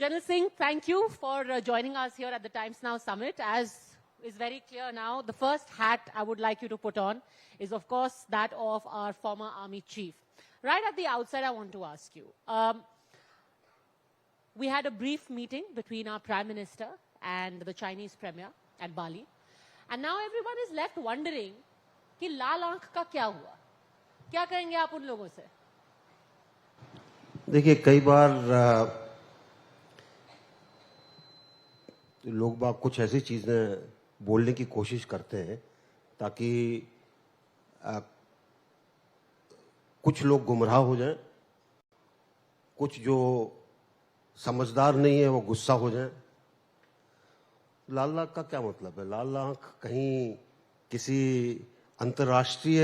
General Singh, thank you for joining us here at the Times Now Summit. As is very clear now, the first hat I would like you to put on is, of course, that of our former army chief. Right at the outset, I want to ask you, we had a brief meeting between our Prime Minister and the Chinese Premier at Bali. And now everyone is left wondering कि लाल आंख का क्या हुआ? क्या कहेंगे आप उन लोगों से? देखिए, कई बार लोग बाग कुछ ऐसी चीजें बोलने की कोशिश करते हैं ताकि कुछ लोग गुमराह हो जाएं, कुछ जो समझदार नहीं है वो गुस्सा हो जाएं। लाल आंख का क्या मतलब है? लाल आंख कहीं किसी अंतर्राष्ट्रीय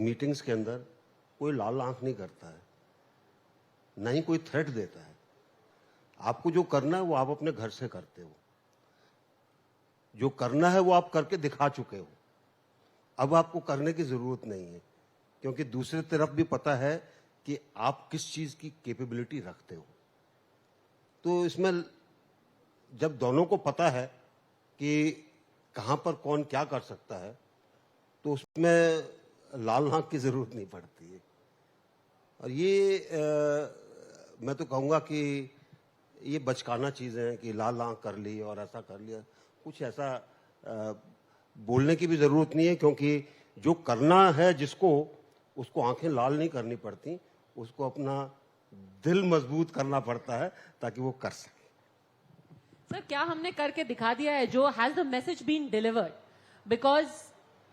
मीटिंग्स के अंदर कोई लाल आंख नहीं करता है, ना ही कोई थ्रेट देता है। आपको जो करना है वो आप अपने घर से करते हो, जो करना है वो आप करके दिखा चुके हो। अब आपको करने की जरूरत नहीं है, क्योंकि दूसरी तरफ भी पता है कि आप किस चीज की कैपेबिलिटी रखते हो। तो इसमें जब दोनों को पता है कि कहां पर कौन क्या कर सकता है, तो उसमें लाल आंख की जरूरत नहीं पड़ती है। और ये मैं तो कहूंगा कि ये बचकाना चीजें हैं कि लाल आंख कर ली और ऐसा कर लिया। कुछ ऐसा बोलने की भी जरूरत नहीं है, क्योंकि जो करना है जिसको, उसको आंखें लाल नहीं करनी पड़ती, उसको अपना दिल मजबूत करना पड़ता है ताकि वो कर सके। सर, क्या हमने करके दिखा दिया है? जो has the message been delivered? Because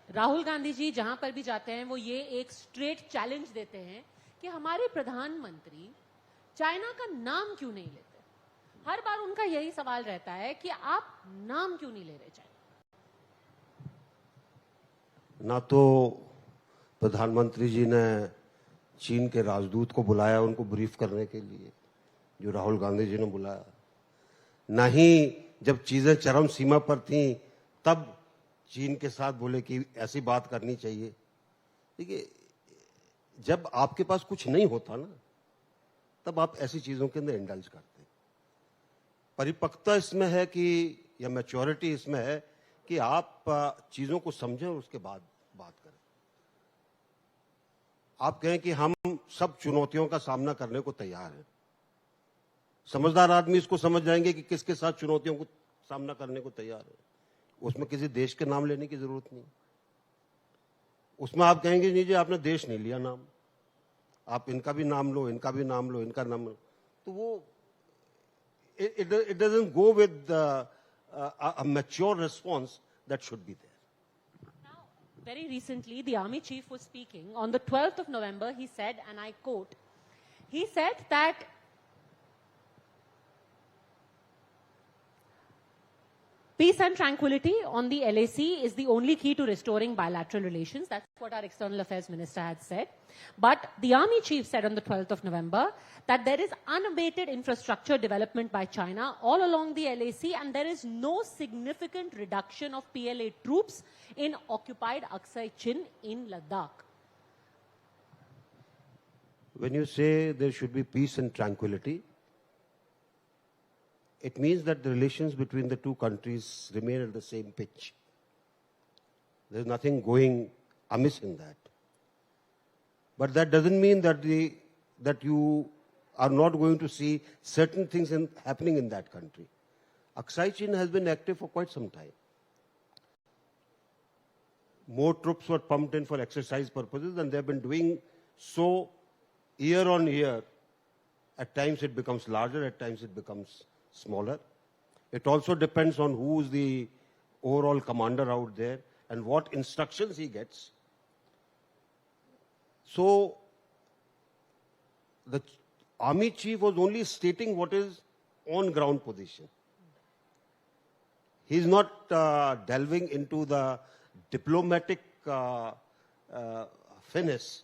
Rahul Gandhi ji जहां पर भी जाते हैं वो ये एक स्ट्रेट चैलेंज देते हैं कि हमारे प्रधानमंत्री चाइना का नाम क्यों नहीं लेते। हर बार उनका यही सवाल रहता है कि आप नाम क्यों नहीं ले रहे चाइना। ना तो प्रधानमंत्री जी ने चीन के राजदूत को बुलाया उनको ब्रीफ करने के लिए, जो राहुल गांधी जी ने बुलाया। ना ही जब चीजें चरम सीमा पर थीं तब चीन के साथ बोले कि ऐसी बात करनी चाहिए। देखिए, जब आपके पास कुछ नहीं होता ना, तब आप ऐसी चीजों के अंदर इंडल्ज करते हैं। परिपक्वता इसमें है कि, या मैच्योरिटी इसमें है कि आप चीजों को समझें और उसके बाद बात करें। आप कहें कि हम सब चुनौतियों का सामना करने को तैयार हैं। समझदार आदमी इसको समझ जाएंगे कि किसके साथ चुनौतियों को सामना करने को तैयार है। उसमें किसी देश के नाम लेने की जरूरत नहीं। उसमें आप कहेंगे नहीं जी आपने देश नहीं लिया नाम, आप इनका भी नाम लो, इनका भी नाम लो, इनका नाम लो, तो वो it doesn't go with a mature response that should be there. Now, very recently, the army chief was speaking. On the 12th of November, he said, and I quote, he said that peace and tranquility on the LAC is the only key to restoring bilateral relations. That's what our External Affairs Minister had said. But the Army Chief said on the 12th of November that there is unabated infrastructure development by China all along the LAC, and there is no significant reduction of PLA troops in occupied Aksai Chin in Ladakh. When you say there should be peace and tranquility, it means that the relations between the two countries remain at the same pitch. There's nothing going amiss in that. But that doesn't mean that that you are not going to see certain things happening in that country. Aksai Chin has been active for quite some time. More troops were pumped in for exercise purposes, and they've been doing so year on year. At times it becomes larger, at times it becomes smaller. It also depends on who is the overall commander out there and what instructions he gets. So the army chief was only stating what is on ground position. He's not delving into the diplomatic finesse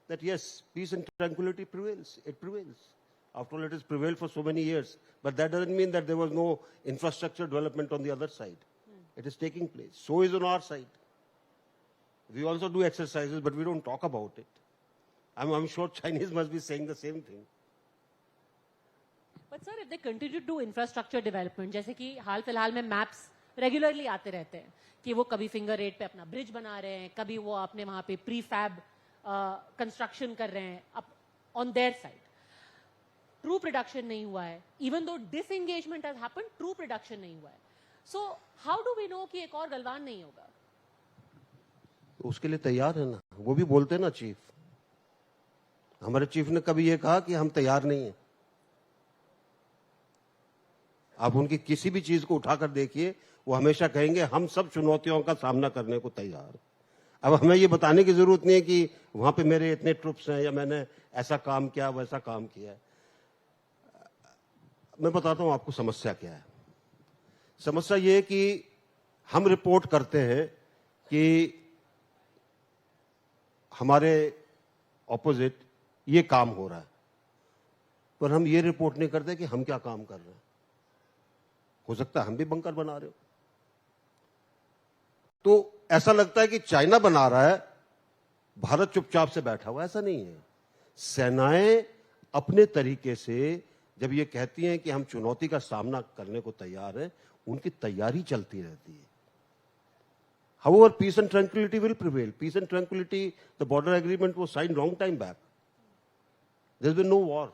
that yes, peace and tranquility prevails. It prevails. After all, it has prevailed for so many years. But that doesn't mean that there was no infrastructure development on the other side. It is taking place. So is on our side. We also do exercises, but we don't talk about it. I'm sure Chinese must be saying the same thing. But sir, if they continue to do infrastructure development, जैसे कि हाल फिलहाल में maps regularly आते रहते हैं कि वो कभी फिंगर 8 पे अपना ब्रिज बना रहे हैं, कभी वो अपने वहां पे प्री फैब कंस्ट्रक्शन कर रहे हैं on there side. Troop reduction नहीं हुआ है. Even though disengagement has happened, troop reduction नहीं हुआ है. So how do we know कि एक और गलवान नहीं होगा? उसके लिए तैयार है ना, वो भी बोलते हैं ना चीफ. हमारे चीफ ने कभी ये कहा कि हम तैयार नहीं हैं. आप उनकी किसी भी चीज को उठाकर देखिए, वो हमेशा कहेंगे हम सब चुनौतियों का सामना करने को तैयार. अब हमें ये बताने की जरूरत नहीं है कि वहां पे मेरे इतने ट्रुप्स हैं या मैंने ऐसा काम किया वैसा काम किया. मैं बताता हूं आपको समस्या क्या है. समस्या ये है कि हम रिपोर्ट करते हैं कि हमारे ऑपोजिट ये काम हो रहा है, पर हम ये रिपोर्ट नहीं करते कि हम क्या काम कर रहे हैं. हो सकता है हम भी बंकर बना रहे हो. तो ऐसा लगता है कि चाइना बना रहा है, भारत चुपचाप से बैठा हुआ. ऐसा नहीं है. सेनाएं अपने तरीके से जब ये कहती हैं कि हम चुनौती का सामना करने को तैयार हैं, उनकी तैयारी चलती रहती है. However, peace and tranquility will prevail. Peace and tranquility, the border agreement was signed long time back. There's been no war.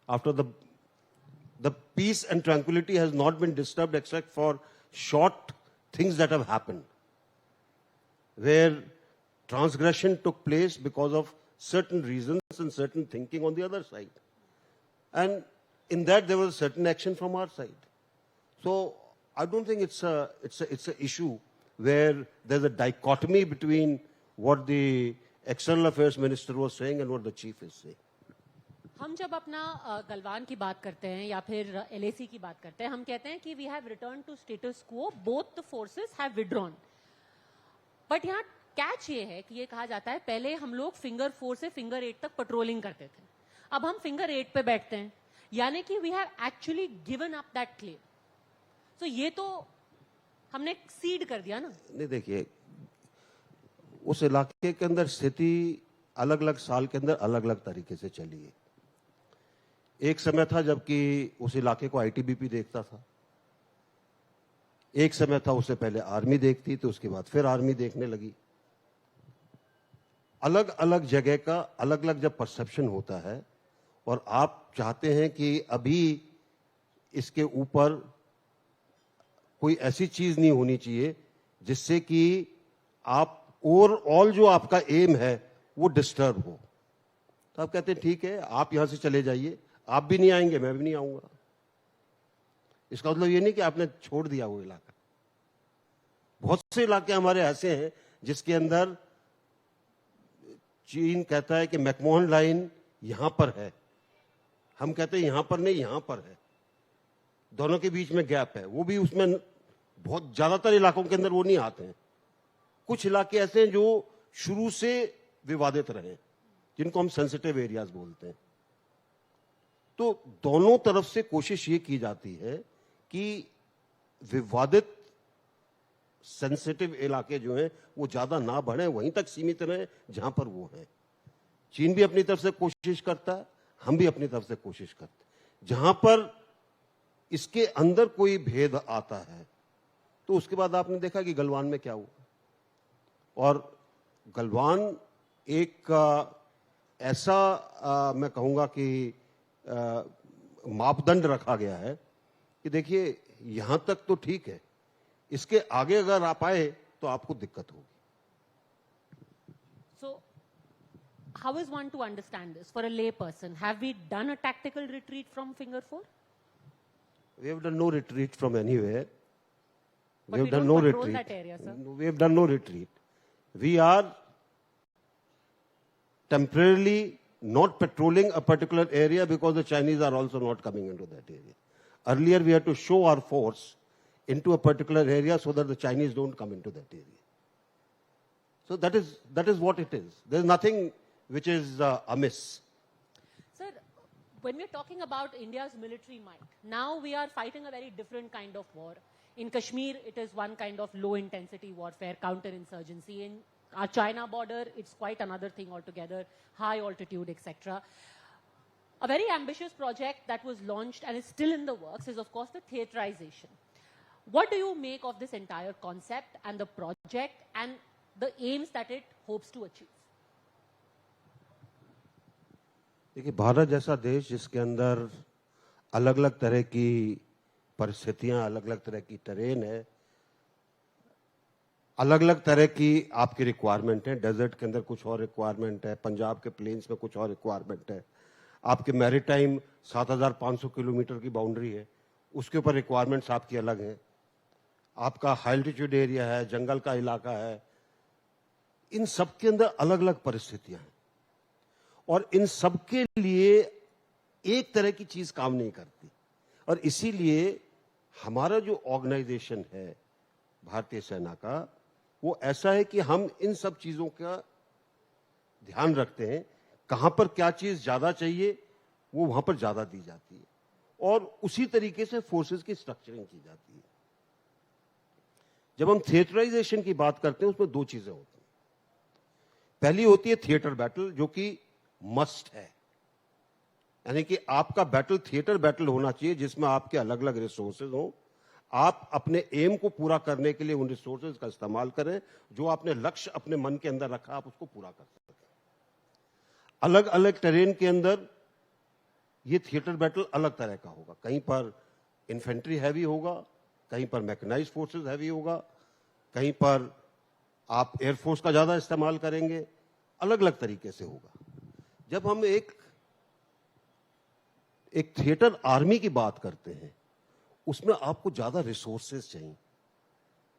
After the peace and tranquility has not been disturbed except for short things that have happened, where transgression took place because of certain reasons and certain thinking on the other side. And in that there was certain action from our side. So I don't think it's a issue where there's a dichotomy between what the external affairs minister was saying and what the chief is saying. हम जब अपना गलवान की बात करते हैं या फिर LAC की बात करते हैं, हम कहते हैं कि we have return to status quo, both the forces have withdrawn. But यहाँ कैच ये है कि ये कहा जाता है पहले हम लोग फिंगर 4 से फिंगर 8 तक पेट्रोलिंग करते थे, अब हम फिंगर 8 पे बैठते हैं, यानी कि we have actually given up that claim. तो ये तो हमने सीड कर दिया ना. नहीं, देखिए, उस इलाके के अंदर स्थिति अलग अलग साल के अंदर अलग अलग तरीके से चली है. एक समय था जबकि उस इलाके को आईटीबीपी देखता था, एक समय था उससे पहले आर्मी देखती, तो उसके बाद फिर आर्मी देखने लगी. अलग अलग जगह का अलग अलग जब परसेप्शन होता है और आप चाहते हैं कि अभी इसके ऊपर कोई ऐसी चीज नहीं होनी चाहिए जिससे कि आप ओवरऑल जो आपका एम है वो डिस्टर्ब हो, तो आप कहते हैं ठीक है आप यहां से चले जाइए, आप भी नहीं आएंगे मैं भी नहीं आऊंगा. इसका मतलब ये नहीं कि आपने छोड़ दिया वो इलाका. बहुत से इलाके हमारे ऐसे हैं जिसके अंदर चीन कहता है कि मैकमोहन लाइन यहां पर है, हम कहते हैं यहां पर नहीं यहां पर है. दोनों के बीच में गैप है, वो भी उसमें बहुत ज्यादातर इलाकों के अंदर वो नहीं आते हैं. कुछ इलाके ऐसे हैं जो शुरू से विवादित रहे, जिनको हम सेंसिटिव एरियाज बोलते हैं. तो दोनों तरफ से कोशिश ये की जाती है कि विवादित सेंसिटिव इलाके जो हैं वो ज्यादा ना बढ़े, वहीं तक सीमित रहे जहां पर वो है. चीन भी अपनी तरफ से कोशिश करता है, हम भी अपनी तरफ से कोशिश करते हैं. जहां पर इसके अंदर कोई भेद आता है तो उसके बाद आपने देखा कि गलवान में क्या हुआ. और गलवान एक ऐसा मैं कहूंगा कि मापदंड रखा गया है कि देखिए यहां तक तो ठीक है, इसके आगे अगर आप आए तो आपको दिक्कत होगी. So, how is one to understand this for a lay person? Have we done a tactical retreat from finger 4? We have done no retreat from anywhere. But we don't control that area, sir. We have done no retreat. We are temporarily not patrolling a particular area because the Chinese are also not coming into that area. Earlier, we had to show our force into a particular area so that the Chinese don't come into that area. So that is what it is. There is nothing which is amiss. Sir, when we're talking about India's military might, now we are fighting a very different kind of war. In Kashmir, it is one kind of low-intensity warfare, counterinsurgency. In our China border, it's quite another thing altogether, high altitude, etc. A very ambitious project that was launched and is still in the works is, of course, the theaterization. What do you make of this entire concept and the project and the aims that it hopes to achieve? देखिए, भारत जैसा देश जिसके अंदर अलग अलग तरह की परिस्थितियां, अलग अलग तरह की टेरेन है, अलग अलग तरह की आपकी रिक्वायरमेंट है। डेजर्ट के अंदर कुछ और रिक्वायरमेंट है, पंजाब के प्लेन्स में कुछ और रिक्वायरमेंट है, आपके मैरीटाइम 7,500 किलोमीटर की बाउंड्री है, उसके ऊपर रिक्वायरमेंट्स आपकी अलग हैं, आपका हाई एल्टीट्यूड एरिया है, जंगल का इलाका है, इन सब के अंदर अलग अलग परिस्थितियां हैं और इन सब के लिए एक तरह की चीज काम नहीं करती। और इसीलिए हमारा जो ऑर्गेनाइजेशन है भारतीय सेना का, वो ऐसा है कि हम इन सब चीजों का ध्यान रखते हैं, कहां पर क्या चीज ज्यादा चाहिए वो वहां पर ज्यादा दी जाती है और उसी तरीके से फोर्सेस की स्ट्रक्चरिंग की जाती है। जब हम थिएटराइजेशन की बात करते हैं उसमें दो चीजें होती हैं। पहली होती है थिएटर बैटल, जो कि मस्ट है, यानी कि आपका बैटल थिएटर बैटल होना चाहिए जिसमें आपके अलग अलग रिसोर्सेज हों, आप अपने एम को पूरा करने के लिए उन रिसोर्सेज का इस्तेमाल करें, जो आपने लक्ष्य अपने मन के अंदर रखा आप उसको पूरा कर सकें। अलग अलग टेरेन के अंदर ये थिएटर बैटल अलग तरह का होगा, कहीं पर इन्फेंट्री हैवी होगा, कहीं पर मैकेनाइज्ड फोर्सेस हैवी होगा, कहीं पर आप एयरफोर्स का ज्यादा इस्तेमाल करेंगे, अलग अलग तरीके से होगा। जब हम एक थिएटर आर्मी की बात करते हैं उसमें आपको ज्यादा रिसोर्सेज चाहिए,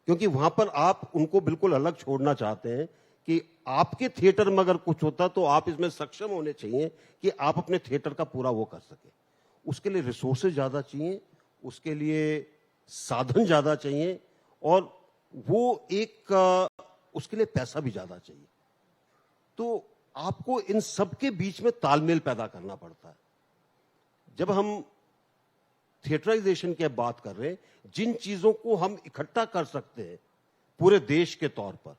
क्योंकि वहां पर आप उनको बिल्कुल अलग छोड़ना चाहते हैं कि आपके थिएटर में अगर कुछ होता तो आप इसमें सक्षम होने चाहिए कि आप अपने थिएटर का पूरा वो कर सके। उसके लिए रिसोर्सेज ज्यादा चाहिए, उसके लिए साधन ज्यादा चाहिए और वो उसके लिए पैसा भी ज्यादा चाहिए। तो आपको इन सब के बीच में तालमेल पैदा करना पड़ता है। जब हम थिएटराइजेशन की बात कर रहे हैं, जिन चीजों को हम इकट्ठा कर सकते हैं पूरे देश के तौर पर,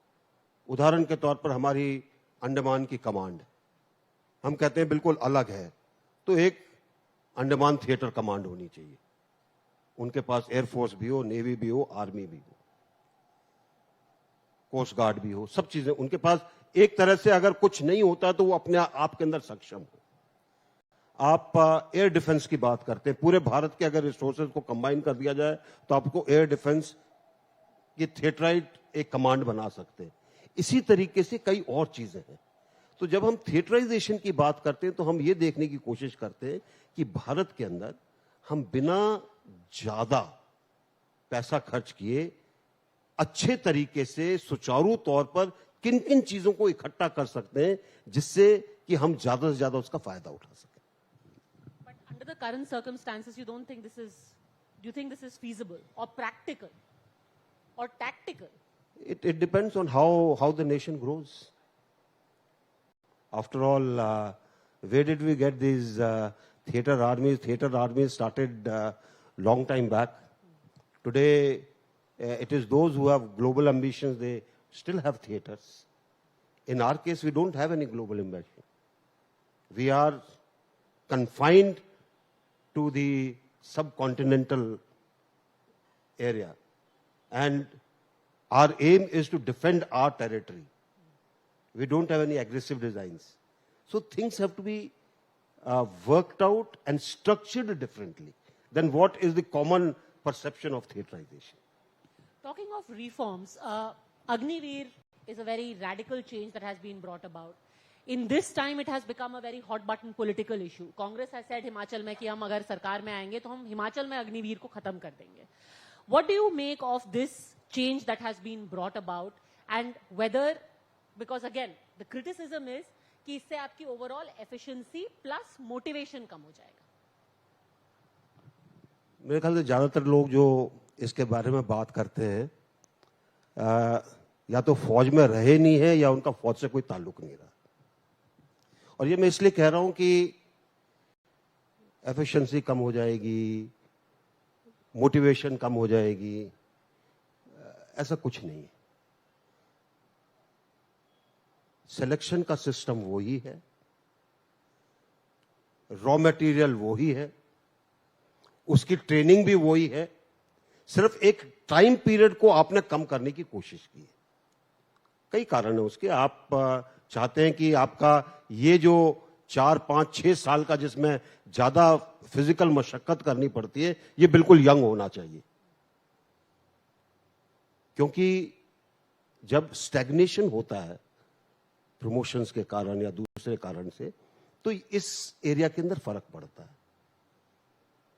उदाहरण के तौर पर हमारी अंडमान की कमांड, हम कहते हैं बिल्कुल अलग है, तो एक अंडमान थिएटर कमांड होनी चाहिए। उनके पास एयरफोर्स भी हो, नेवी भी हो, आर्मी भी हो, कोस्ट गार्ड भी हो, सब चीजें उनके पास। एक तरह से अगर कुछ नहीं होता तो वो अपने आप के अंदर सक्षम हो। आप एयर डिफेंस की बात करते हैं, पूरे भारत के अगर रिसोर्सेज को कंबाइन कर दिया जाए तो आपको एयर डिफेंस की थिएटराइट एक कमांड बना सकते हैं। इसी तरीके से कई और चीजें हैं। तो जब हम थिएटराइजेशन की बात करते हैं तो हम ये देखने की कोशिश करते हैं कि भारत के अंदर हम बिना ज्यादा पैसा खर्च किए अच्छे तरीके से सुचारू तौर पर किन किन चीजों को इकट्ठा कर सकते हैं जिससे कि हम ज्यादा से ज्यादा उसका फायदा उठा सकें। But under the current circumstances, do you think this is feasible or practical or tactical? It depends on how the nation grows. After all, where did we get these theater armies? Theater armies started long time back. Today, it is those who have global ambitions, they still have theaters. In our case, we don't have any global ambition. We are confined to the subcontinental area. And our aim is to defend our territory. We don't have any aggressive designs. So things have to be worked out and structured differently than what is the common perception of theaterization. Talking of reforms, Agniveer is a very radical change that has been brought about. In this time, it has become a very hot button political issue. Congress has said Himachal में कि हम अगर सरकार में आएंगे तो हम हिमाचल में अग्निवीर को खत्म कर देंगे. What do you make of this change that has been brought about and whether, because again, the criticism is कि इससे आपकी overall efficiency plus motivation कम हो जाएगा. मेरे ख्याल से ज्यादातर लोग जो इसके बारे में बात करते हैं या तो फौज में रहे नहीं है या उनका फौज से कोई ताल्लुक नहीं रहा। और ये मैं इसलिए कह रहा हूं कि एफिशिएंसी कम हो जाएगी, मोटिवेशन कम हो जाएगी, ऐसा कुछ नहीं है। सिलेक्शन का सिस्टम वही है, रॉ मटेरियल वो ही है, उसकी ट्रेनिंग भी वही है, सिर्फ एक टाइम पीरियड को आपने कम करने की कोशिश की है। कई कारण है उसके। आप चाहते हैं कि आपका ये जो 4, 5, 6 साल का जिसमें ज्यादा फिजिकल मशक्कत करनी पड़ती है, ये बिल्कुल यंग होना चाहिए। क्योंकि जब स्टैग्नेशन होता है प्रमोशंस के कारण या दूसरे कारण से, तो इस एरिया के अंदर फर्क पड़ता है।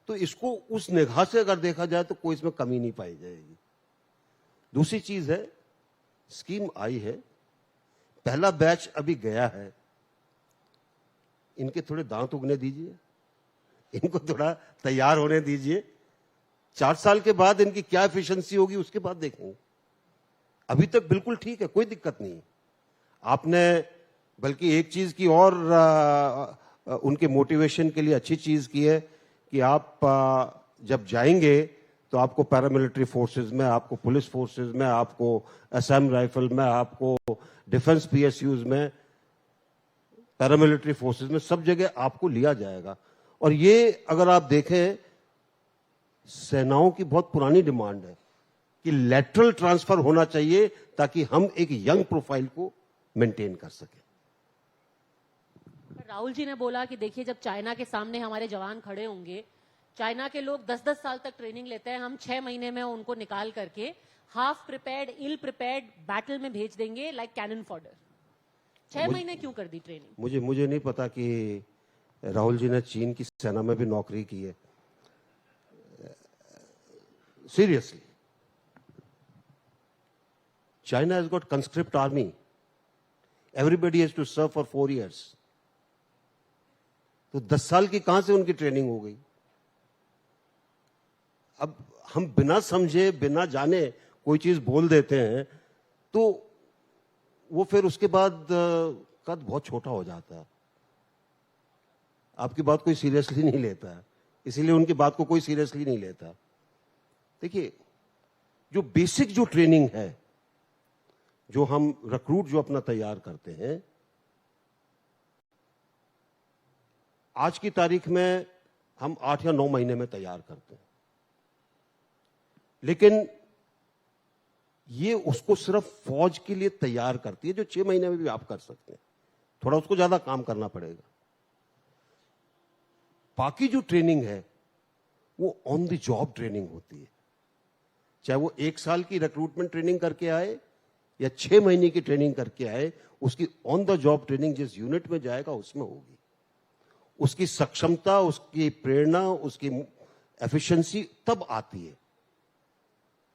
तो इसको उस निगाह से अगर देखा जाए तो कोई इसमें कमी नहीं पाई जाएगी। दूसरी चीज है, स्कीम आई है, पहला बैच अभी गया है, इनके थोड़े दांत उगने दीजिए, इनको थोड़ा तैयार होने दीजिए। 4 साल के बाद इनकी क्या एफिशिएंसी होगी उसके बाद देखेंगे। अभी तक बिल्कुल ठीक है, कोई दिक्कत नहीं। आपने बल्कि एक चीज की और उनके मोटिवेशन के लिए अच्छी चीज की है कि आप जब जाएंगे तो आपको पैरामिलिट्री फोर्सेस में, आपको पुलिस फोर्सेस में, आपको असम राइफल में, आपको डिफेंस पीएसयूज में, पैरामिलिट्री फोर्सेस में, सब जगह आपको लिया जाएगा। और ये अगर आप देखें, सेनाओं की बहुत पुरानी डिमांड है कि लैटरल ट्रांसफर होना चाहिए ताकि हम एक यंग प्रोफाइल को मेंटेन कर सकें। राहुल जी ने बोला कि देखिए, जब चाइना के सामने हमारे जवान खड़े होंगे, चाइना के लोग 10-10 साल तक ट्रेनिंग लेते हैं, हम 6 महीने में उनको निकाल करके हाफ प्रिपेयर्ड, इल प्रिपेयर्ड बैटल में भेज देंगे, लाइक कैनन फॉडर। 6 महीने क्यों कर दी ट्रेनिंग? मुझे नहीं पता कि राहुल जी ने चीन की सेना में भी नौकरी की है। Seriously, China has got conscript army. Everybody has to serve for 4 years. तो 10 साल की कहां से उनकी ट्रेनिंग हो गई? अब हम बिना समझे, बिना जाने कोई चीज बोल देते हैं तो वो फिर उसके बाद कद बहुत छोटा हो जाता है। आपकी बात कोई सीरियसली नहीं लेता है, इसीलिए उनकी बात को कोई सीरियसली नहीं लेता। देखिए, जो बेसिक जो ट्रेनिंग है, जो हम रिक्रूट जो अपना तैयार करते हैं, आज की तारीख में हम 8 या 9 महीने में तैयार करते हैं। लेकिन ये उसको सिर्फ फौज के लिए तैयार करती है, जो 6 महीने में भी आप कर सकते हैं। थोड़ा उसको ज्यादा काम करना पड़ेगा। बाकी जो ट्रेनिंग है वो ऑन द जॉब ट्रेनिंग होती है, चाहे वो 1 साल की रिक्रूटमेंट ट्रेनिंग करके आए या 6 महीने की ट्रेनिंग करके आए, उसकी ऑन द जॉब ट्रेनिंग जिस यूनिट में जाएगा उसमें होगी। उसकी सक्षमता, उसकी प्रेरणा, उसकी एफिशिएंसी तब आती है।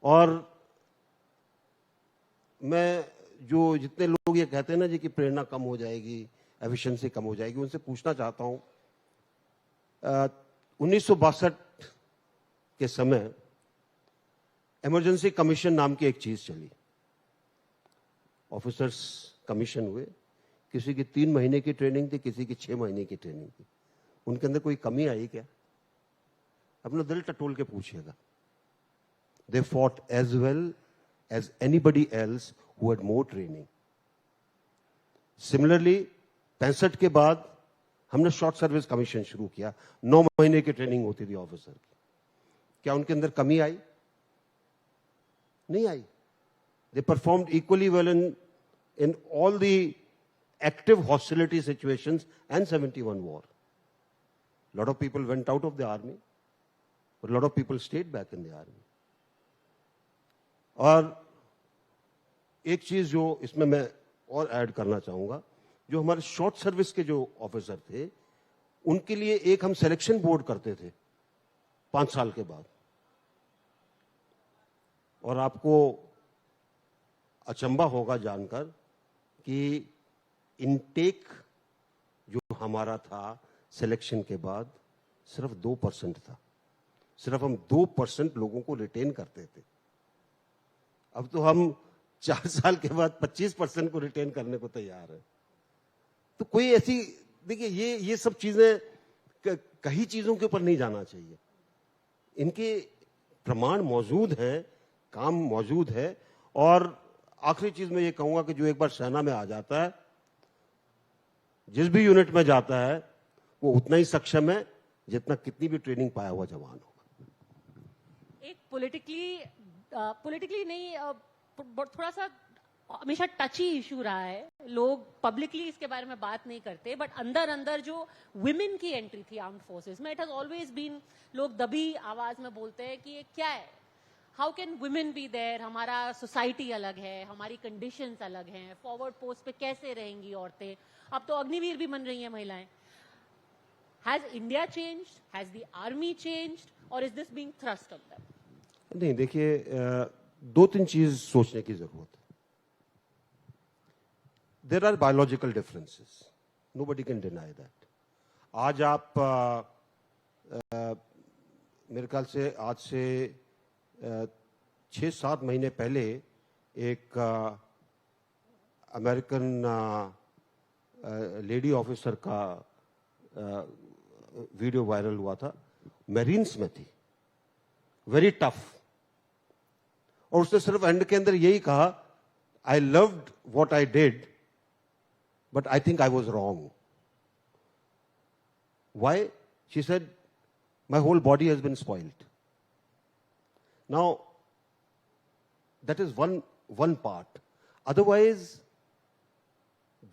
और मैं जो जितने लोग ये कहते हैं ना जी कि प्रेरणा कम हो जाएगी, एफिशिएंसी कम हो जाएगी, उनसे पूछना चाहता हूं, 1962 के समय इमरजेंसी कमीशन नाम की एक चीज चली। ऑफिसर्स कमीशन हुए, किसी की 3 महीने की ट्रेनिंग थी, किसी की 6 महीने की ट्रेनिंग थी। उनके अंदर कोई कमी आई क्या? अपना दिल टटोल के पूछिएगा। They fought as well as anybody else who had more training. Similarly 65 के बाद हमने शॉर्ट सर्विस कमीशन शुरू किया। 9 महीने की ट्रेनिंग होती थी ऑफिसर की। क्या उनके अंदर कमी आई? नहीं आई। They performed equally well in all the active hostility situations and 71 war. A lot of people went out of the army, but a lot of people stayed back in the army. और एक चीज जो इसमें मैं और add करना चाहूंगा, जो हमारे शॉर्ट सर्विस के जो ऑफिसर थे, उनके लिए एक हम सिलेक्शन बोर्ड करते थे 5 साल के बाद। और आपको अचंबा होगा जानकर कि इनटेक जो हमारा था सिलेक्शन के बाद सिर्फ 2% था। सिर्फ हम 2% लोगों को रिटेन करते थे। अब तो हम 4 साल के बाद 25% को रिटेन करने को तैयार है। तो कोई ऐसी, देखिए, ये सब चीजें कई चीजों के ऊपर नहीं जाना चाहिए। इनके प्रमाण मौजूद हैं, काम मौजूद है। और आखिरी चीज मैं ये कहूंगा कि जो एक बार सेना में आ जाता है, जिस भी यूनिट में जाता है, वो उतना ही सक्षम है जितना कितनी भी ट्रेनिंग पाया हुआ जवान होगा। एक पॉलिटिकली नहीं, थोड़ा सा हमेशा टची इशू रहा है, लोग पब्लिकली इसके बारे में बात नहीं करते, बट अंदर अंदर जो विमेन की एंट्री थी आर्म्ड फोर्सेस में, इट हैज ऑलवेज बीन, लोग दबी आवाज में बोलते हैं कि ये क्या है, how can women be there, हमारा सोसाइटी अलग है, हमारी कंडीशंस अलग हैं, फॉरवर्ड पोस्ट पे कैसे रहेंगी औरतें, अब तो अग्निवीर भी बन रही हैं महिलाएं। Has India changed, has the army changed, और is this being thrust on them? नहीं, देखिए, दो तीन चीज सोचने की जरूरत है। There are biological differences, nobody can deny that. आज आप मेरे ख्याल से आज से 6-7 महीने पहले एक अमेरिकन लेडी ऑफिसर का वीडियो वायरल हुआ था, मैरीन्स में थी, वेरी टफ, और उसने सिर्फ एंड के अंदर यही कहा, I loved what I did but I think I was wrong. Why? She said, my whole body has been spoiled. Now that is one part. Otherwise,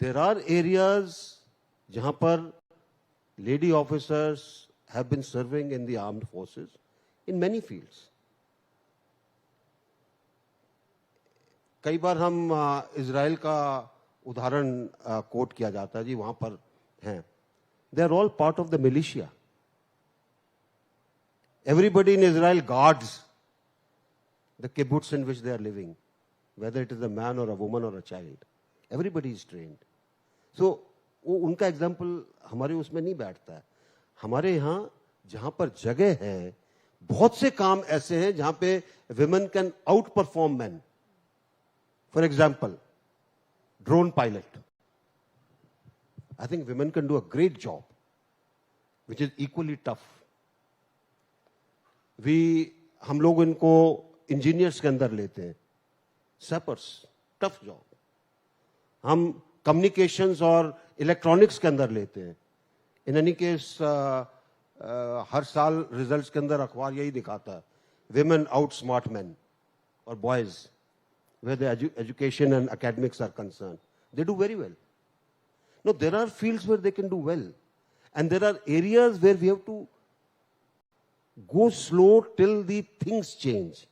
there are areas जहां पर lady officers have been serving in the armed forces in many fields. कई बार हम Israel का उदाहरण coat किया जाता है, जी वहां पर हैं, they are all part of the militia. Everybody in Israel guards the kibbutz in which they are living, whether it is a man or a woman or a child. Everybody is trained. So, वो उनका example हमारे उसमें नहीं बैठता है। हमारे यहाँ जहां पर जगह है, बहुत से काम ऐसे हैं जहां पे women can out perform man. For example, drone pilot, I think women can do a great job which is equally tough. हम लोग इनको इंजीनियर्स के अंदर लेते हैं, सैपर्स, टफ जॉब। हम कम्युनिकेशंस और इलेक्ट्रॉनिक्स के अंदर लेते हैं। इन एनी केस हर साल रिजल्ट्स के अंदर अखबार यही दिखाता है, विमेन आउट स्मार्ट मैन और boys where the education and academics are concerned, they do very well. No, there are fields where they can do well, and there are areas where we have to go slow till the things change.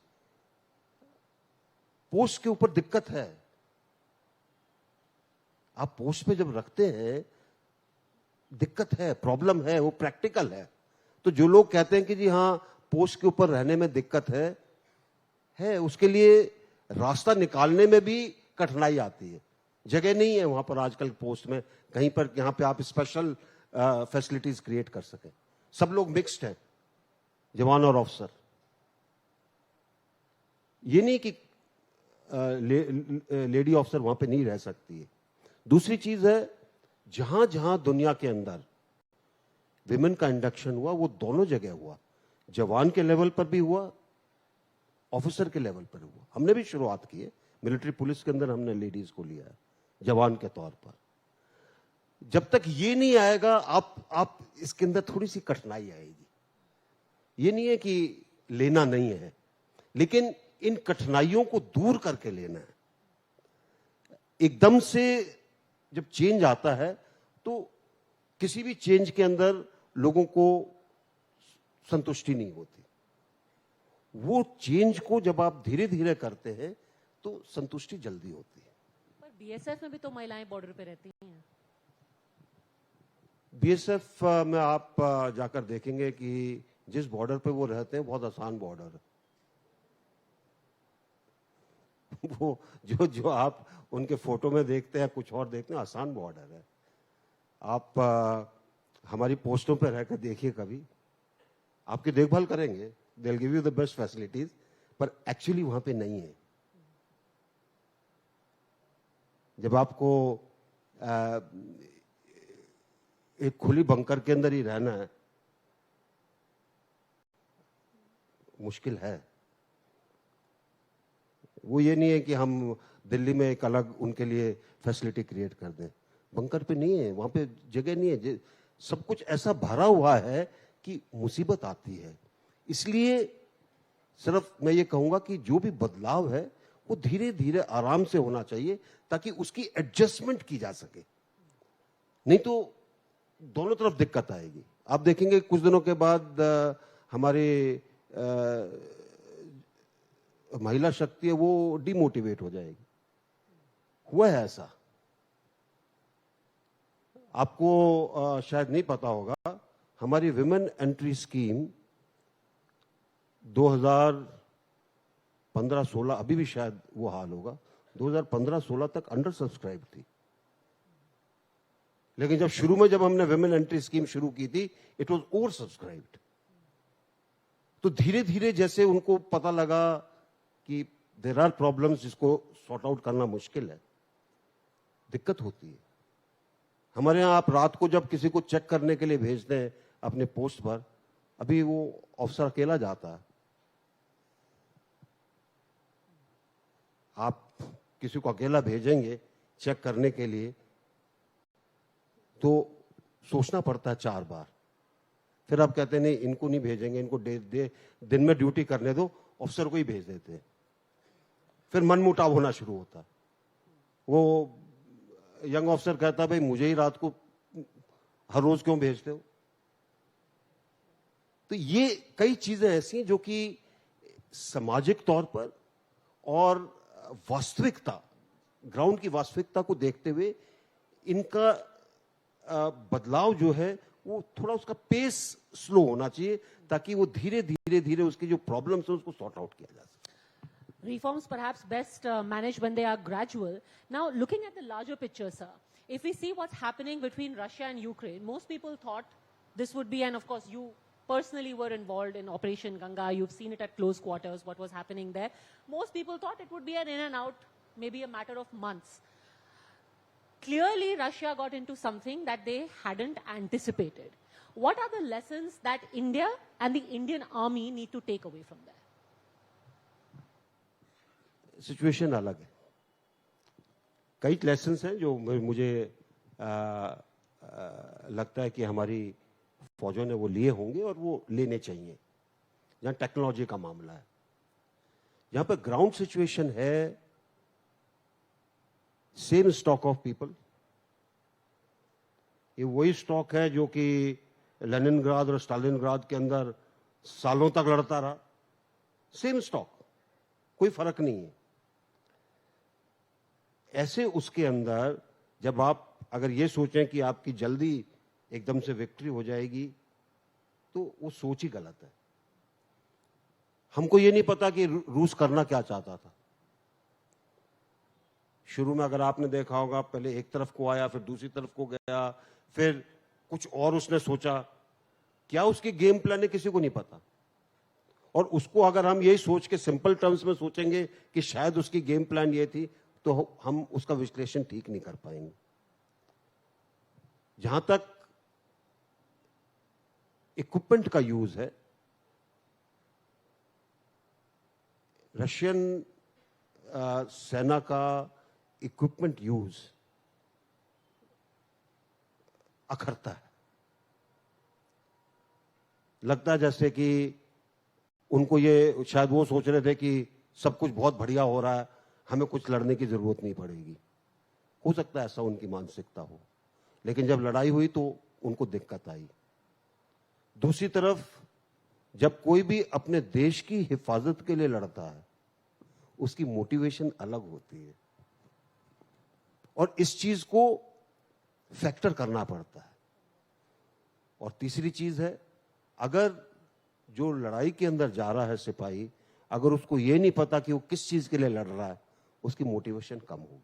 Post के ऊपर दिक्कत है। आप post पे जब रखते हैं, दिक्कत है, प्रॉब्लम है, वो प्रैक्टिकल है। तो जो लोग कहते हैं कि जी हाँ पोस्ट के ऊपर रहने में दिक्कत है, उसके लिए रास्ता निकालने में भी कठिनाई आती है। जगह नहीं है वहां पर आजकल पोस्ट में कहीं पर यहां पे आप स्पेशल फैसिलिटीज क्रिएट कर सके। सब लोग मिक्स्ड हैं, जवान और ऑफिसर। ये नहीं कि लेडी ऑफिसर वहां पे नहीं रह सकती है। दूसरी चीज है, जहां जहां दुनिया के अंदर विमेन का इंडक्शन हुआ, वो दोनों जगह हुआ, जवान के लेवल पर भी हुआ, ऑफिसर के लेवल पर हुआ। हमने भी शुरुआत की है, मिलिट्री पुलिस के अंदर हमने लेडीज को लिया है जवान के तौर पर। जब तक ये नहीं आएगा, आप इसके अंदर थोड़ी सी कठिनाई आएगी। ये नहीं है कि लेना नहीं है, लेकिन इन कठिनाइयों को दूर करके लेना है। एकदम से जब चेंज आता है, तो किसी भी चेंज के अंदर लोगों को संतुष्टि नहीं होती। वो चेंज को जब आप धीरे धीरे करते हैं, तो संतुष्टि जल्दी होती है। पर बीएसएफ में भी तो महिलाएं बॉर्डर पे रहती हैं। बीएसएफ में आप जाकर देखेंगे कि जिस बॉर्डर पे वो रहते हैं, बहुत आसान बॉर्डर है। वो जो आप उनके फोटो में देखते हैं, कुछ और देखते हैं, आसान बॉर्डर है। आप हमारी पोस्टों पे रहकर देखिए, कभी आपकी देखभाल करेंगे, they will give you the best facilities, पर एक्चुअली वहां पे नहीं है। जब आपको एक खुली बंकर के अंदर ही रहना है, मुश्किल है। वो ये नहीं है कि हम दिल्ली में एक अलग उनके लिए फैसिलिटी क्रिएट कर दें। बंकर पे नहीं है, वहां पे जगह नहीं है। सब कुछ ऐसा भरा हुआ है कि मुसीबत आती है। इसलिए सिर्फ मैं ये कहूंगा कि जो भी बदलाव है वो धीरे धीरे आराम से होना चाहिए ताकि उसकी एडजस्टमेंट की जा सके, नहीं तो दोनों तरफ दिक्कत आएगी। आप देखेंगे कुछ दिनों के बाद हमारे महिला शक्ति है वो डिमोटिवेट हो जाएगी। हुआ है ऐसा, आपको शायद नहीं पता होगा, हमारी विमेन एंट्री स्कीम 2015-16, अभी भी शायद वो हाल होगा, 2015-16 तक अंडर सब्सक्राइब थी। लेकिन जब शुरू में हमने विमेन एंट्री स्कीम शुरू की थी, इट वाज ओवर सब्सक्राइब्ड। तो धीरे धीरे जैसे उनको पता लगा कि देयर आर प्रॉब्लम्स जिसको सॉर्ट आउट करना मुश्किल है, दिक्कत होती है। हमारे यहां आप रात को जब किसी को चेक करने के लिए भेजते हैं अपने पोस्ट पर, अभी वो ऑफिसर अकेला जाता है। आप किसी को अकेला भेजेंगे चेक करने के लिए तो सोचना पड़ता है 4 बार। फिर आप कहते हैं नहीं इनको नहीं भेजेंगे, इनको दिन में ड्यूटी करने दो, ऑफिसर को ही भेज देते हैं। फिर मनमुटाव होना शुरू होता है। वो यंग ऑफिसर कहता है भाई मुझे ही रात को हर रोज क्यों भेजते हो। तो ये कई चीजें ऐसी हैं जो कि सामाजिक तौर पर और वास्तविकता, ग्राउंड की वास्तविकता को देखते हुए इनका बदलाव जो है वो थोड़ा उसका पेस स्लो होना चाहिए ताकि वो धीरे धीरे उसकी जो प्रॉब्लम्स है उसको सॉर्ट आउट किया जा सके। Reforms perhaps best managed when they are gradual. Now, looking at the larger picture, sir, if we see what's happening between Russia and Ukraine, most people thought this would be, and of course you personally were involved in Operation Ganga, you've seen it at close quarters, what was happening there. Most people thought it would be an in and out, maybe a matter of months. Clearly, Russia got into something that they hadn't anticipated. What are the lessons that India and the Indian army need to take away from there? Situation अलग है। कई lessons हैं जो मुझे लगता है कि हमारी फौजों ने वो लिए होंगे और वो लेने चाहिए। जहां टेक्नोलॉजी का मामला है, जहां पर ग्राउंड सिचुएशन है, सेम स्टॉक ऑफ पीपल, ये वही स्टॉक है जो कि लेनिनग्राद और स्टालिनग्राद के अंदर सालों तक लड़ता रहा। सेम स्टॉक, कोई फर्क नहीं है। ऐसे उसके अंदर जब आप अगर ये सोचें कि आपकी जल्दी एकदम से विक्ट्री हो जाएगी तो वो सोच ही गलत है। हमको ये नहीं पता कि रूस करना क्या चाहता था। शुरू में अगर आपने देखा होगा, पहले एक तरफ को आया, फिर दूसरी तरफ को गया, फिर कुछ और उसने सोचा। क्या उसकी गेम प्लान है किसी को नहीं पता। और उसको अगर हम यही सोच के सिंपल टर्म्स में सोचेंगे कि शायद उसकी गेम प्लान ये थी, तो हम उसका विश्लेषण ठीक नहीं कर पाएंगे। जहां तक इक्विपमेंट का यूज है, रशियन सेना का इक्विपमेंट यूज अखरता है। लगता है जैसे कि उनको ये शायद वो सोच रहे थे कि सब कुछ बहुत बढ़िया हो रहा है, हमें कुछ लड़ने की जरूरत नहीं पड़ेगी। हो सकता है ऐसा उनकी मानसिकता हो, लेकिन जब लड़ाई हुई तो उनको दिक्कत आई। दूसरी तरफ जब कोई भी अपने देश की हिफाजत के लिए लड़ता है, उसकी मोटिवेशन अलग होती है और इस चीज को फैक्टर करना पड़ता है। और तीसरी चीज है, अगर जो लड़ाई के अंदर जा रहा है सिपाही, अगर उसको ये नहीं पता कि वो किस चीज के लिए लड़ रहा है, उसकी मोटिवेशन कम होगी।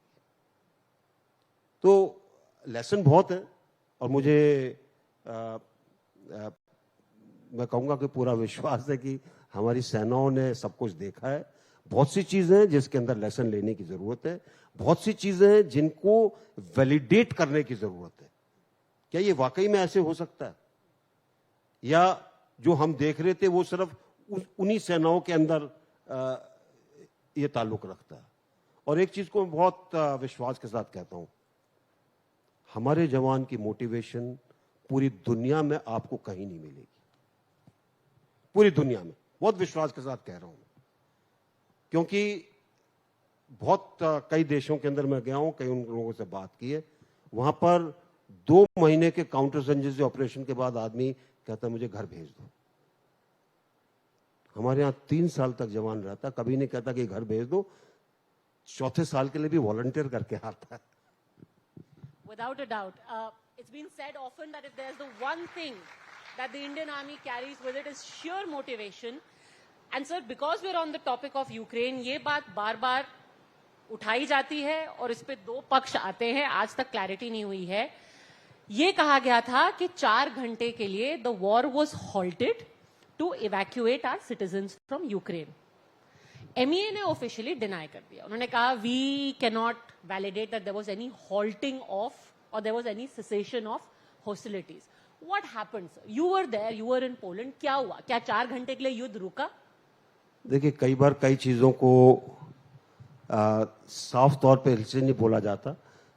तो लेसन बहुत है और मुझे मैं कहूंगा कि पूरा विश्वास है कि हमारी सेनाओं ने सब कुछ देखा है। बहुत सी चीजें हैं जिसके अंदर लेसन लेने की जरूरत है, बहुत सी चीजें हैं जिनको वैलिडेट करने की जरूरत है। क्या ये वाकई में ऐसे हो सकता है, या जो हम देख रहे थे वो सिर्फ उन्हीं सेनाओं के अंदर ये ताल्लुक रखता है। और एक चीज को मैं बहुत विश्वास के साथ कहता हूं, हमारे जवान की मोटिवेशन पूरी दुनिया में आपको कहीं नहीं मिलेगी, पूरी दुनिया में। बहुत विश्वास के साथ कह रहा हूं, क्योंकि बहुत कई देशों के अंदर मैं गया हूं, कई उन लोगों से बात की है, वहां पर 2 महीने के काउंटर इंसर्जेंसी ऑपरेशन के बाद आदमी कहता है मुझे घर भेज दो। हमारे यहां 3 साल तक जवान रहता, कभी नहीं कहता कि घर भेज दो, चौथे साल के लिए भी वॉलंटियर करके आता है। Without a doubt, it's been said often that if there's the one thing that the Indian Army carries with it is sheer motivation. And sir, because we're on the topic of Ukraine, ये बात बार-बार उठाई जाती है और इस पे 2 पक्ष आते हैं, आज तक क्लैरिटी नहीं हुई है। ये कहा गया था कि 4 घंटे के लिए the war was halted to evacuate our citizens from Ukraine. MEA ने ऑफिशियली डिनाई कर दिया, उन्होंने कहा we can not validate that there was any halting of और there was any cessation of hostilities. What happened? You were there, you were in Poland, क्या हुआ? क्या 4 घंटे के लिए युद्ध रुका? देखिए, कई बार कई चीजों को साफ तौर पे इसलिए नहीं बोला जाता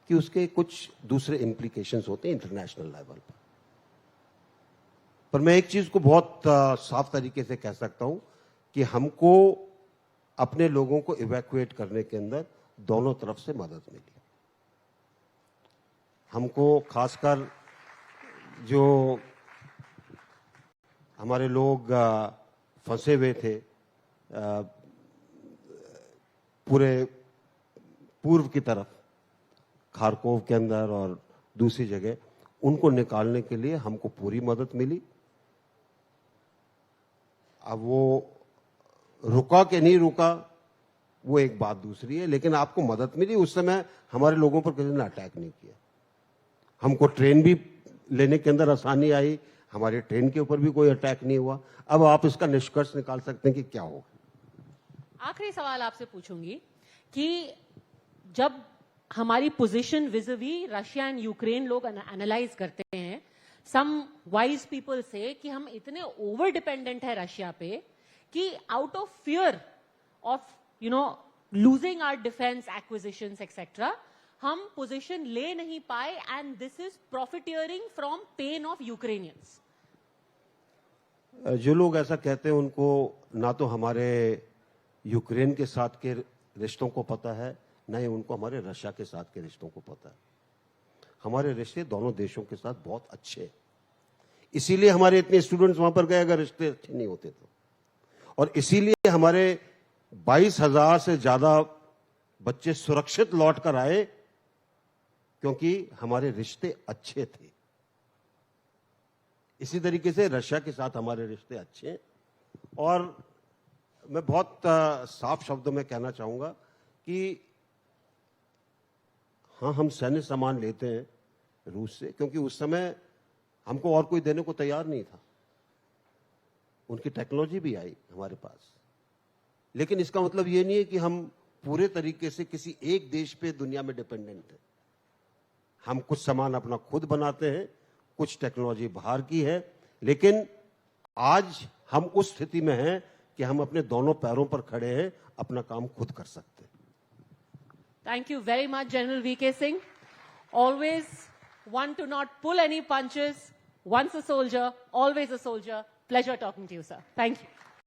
कि उसके कुछ दूसरे इम्प्लीकेशंस होते हैं इंटरनेशनल लेवल पर मैं एक चीज को बहुत साफ तरीके से कह सकता हूं कि हमको अपने लोगों को इवैक्यूएट करने के अंदर दोनों तरफ से मदद मिली। हमको खासकर जो हमारे लोग फंसे हुए थे पूरे पूर्व की तरफ, खारकोव के अंदर और दूसरी जगह, उनको निकालने के लिए हमको पूरी मदद मिली। अब वो रुका कि नहीं रुका वो एक बात दूसरी है, लेकिन आपको मदद मिली। उस समय हमारे लोगों पर किसी ने अटैक नहीं किया। हमको ट्रेन भी लेने के अंदर आसानी आई, हमारे ट्रेन के ऊपर भी कोई अटैक नहीं हुआ। अब आप इसका निष्कर्ष निकाल सकते हैं कि क्या होगा। आखिरी सवाल आपसे पूछूंगी कि जब हमारी पोजीशन विज़-वी रशिया एंड यूक्रेन लोग एनालाइज करते हैं, सम वाइज पीपल से कि हम इतने ओवर डिपेंडेंट है रशिया पे कि out of fear of losing our defence acquisitions etcetera हम पोजीशन ले नहीं पाए and this is profiteering from pain of Ukrainians. जो लोग ऐसा कहते हैं उनको ना तो हमारे यूक्रेन के साथ के रिश्तों को पता है, ना ही उनको हमारे रशिया के साथ के रिश्तों को पता है। हमारे रिश्ते दोनों देशों के साथ बहुत अच्छे हैं, इसीलिए हमारे इतने स्टूडेंट्स वहां पर गए अगर रिश्ते अच्छे नहीं होते तो, और इसीलिए हमारे 22,000 से ज्यादा बच्चे सुरक्षित लौट कर आए, क्योंकि हमारे रिश्ते अच्छे थे। इसी तरीके से रशिया के साथ हमारे रिश्ते अच्छे हैं। और मैं बहुत साफ शब्दों में कहना चाहूंगा कि हाँ, हम सैन्य सामान लेते हैं रूस से, क्योंकि उस समय हमको और कोई देने को तैयार नहीं था। उनकी टेक्नोलॉजी भी आई हमारे पास, लेकिन इसका मतलब ये नहीं है कि हम पूरे तरीके से किसी एक देश पे दुनिया में डिपेंडेंट हैं। हम कुछ सामान अपना खुद बनाते हैं, कुछ टेक्नोलॉजी बाहर की है, लेकिन आज हम उस स्थिति में हैं कि हम अपने दोनों पैरों पर खड़े हैं, अपना काम खुद कर सकते हैं। Thank you very much, General V.K. Singh. Always one to not pull any punches. Once a soldier, always a soldier. Pleasure talking to you, sir. Thank you.